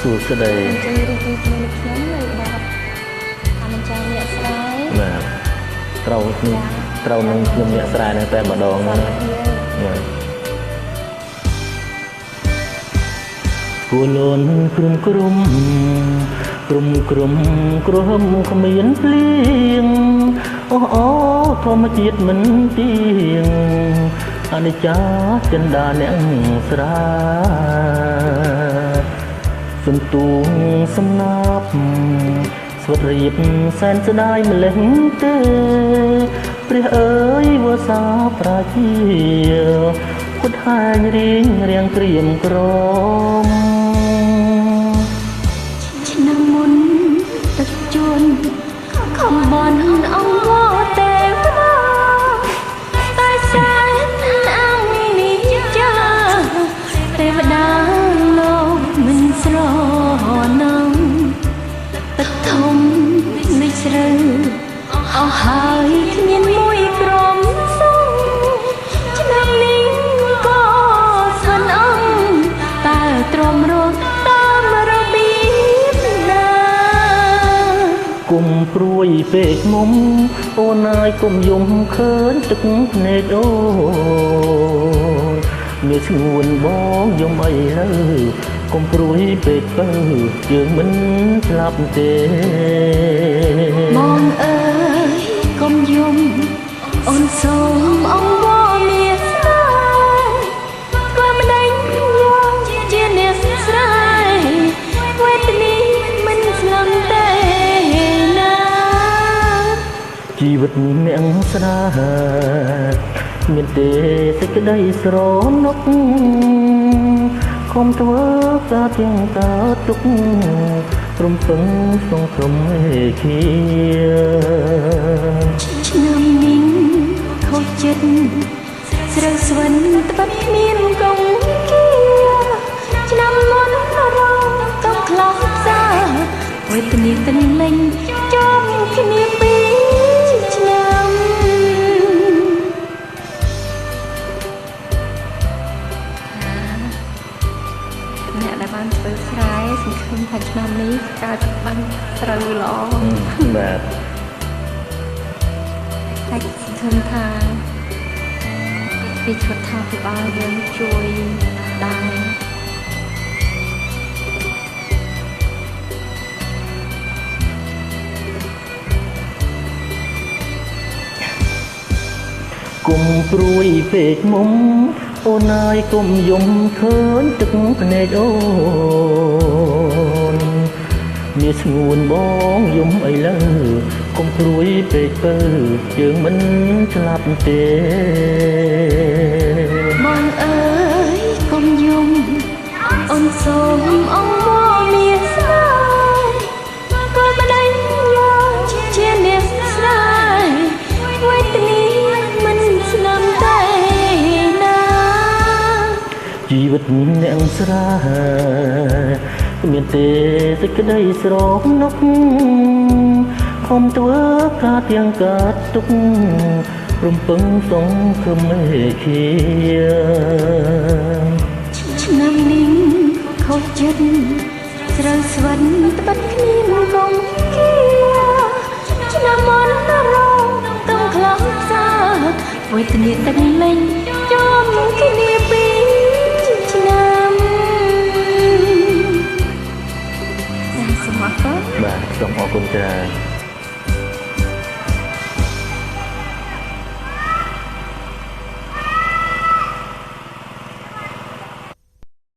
សួស្តីជឿរីករាយជាមួយខ្ញុំនៅបាទអានចាអ្នកស្រែបាទត្រូវនឹងខ្ញុំអ្នកស្រែនឹងតែម្ដងណាបាទគួលូនក្រុមក្រុមក្រុមគ្មានភ្លៀងអូធម្មជាតិមិនទៀងអនិច្ចាចិន្តាអ្នកស្រាសន្ទូងសំណាប់ស្វិតរៀបសែនស្ដាយម្លេះទេព្រះអើយវសាប្រាជាពុទ្ធហាញរៀងរៀងក្រៀមក្រមឆ្នាំមុនទឹកជួនខំបនអង្គវទេវតាតែសែនអង្គនេះចាទេវតាលោកមិនស្រណងទឹកធំនេះជ្រៅអស់ហើយគ្មានមួយក្រមសុំឆ្នាំនេះក៏ស្វិនអង្គតែទ្រាំរត់តាមរបៀបណាគុំព្រួយពេកមុំអូនអើយគុំយំឃើញទឹកភ្នែកអូនមានស្ងួនបងយំអីហើគុំព្រួយពេកទៅយើងមិនស្លាប់ទេបងអើយកុំយំអូនសូមអង្វរមានស្នេហ៍ធ្វើម្ដេចយកជាអ្នកស្រ័យវេទនាមិនស្លំទេណាជីវិតអ្នកស្នេហាមានទេសេចក្តីស្រណុកខំធ្វើការទាំងកើតទុករំពឹងសងក្រុមឯគាឆ្នាំនេះខូចចិត្តស្រូវស្វិនត្បិតគ្មានកងគាឆ្នាំមុនរងต้องខ្លោចផ្សាវេទនាទន្លេងចំគ្នាពីឆ្នាំអ្នកដែលបានធ្វើស្រែសង្ឃឹមថាឆ្នាំនេះកើតបានស្រូវល្អបាទតែសង្ឃឹមថាពីឈុតថាពិបាលយើងជួយដែរគុំព្រួយពេកមុំអូនអើយគុំយំឃើញទឹកភ្នែកអូនមានស្ងួនបងយំអីលើគុំព្រួយពេកទៅយើងមិនស្លាប់ទេបងអើយកុំយំអូនសូមអង្វរមានស្នេហ៍ក៏មិនដឹងយកជាអ្នកស្រ័យវេទនាមិនស្លំទេណាជីវិតអ្នកស្រាគ្មានទេសេចក្តីស្រណុកខំធ្វើការទាំងកើតទុករំពឹងសងគ្រមឯគាឆ្នាំនេះខូចចិត្តស្រូវស្វិនត្បិតគ្មានកងគាឆ្នាំមុនរងต้องខ្លោចផ្សាវេទនាទឹកលេងចំគ្នាពីឆ្នាំសូមអរគុណបាទសូមអរគុណច្រើន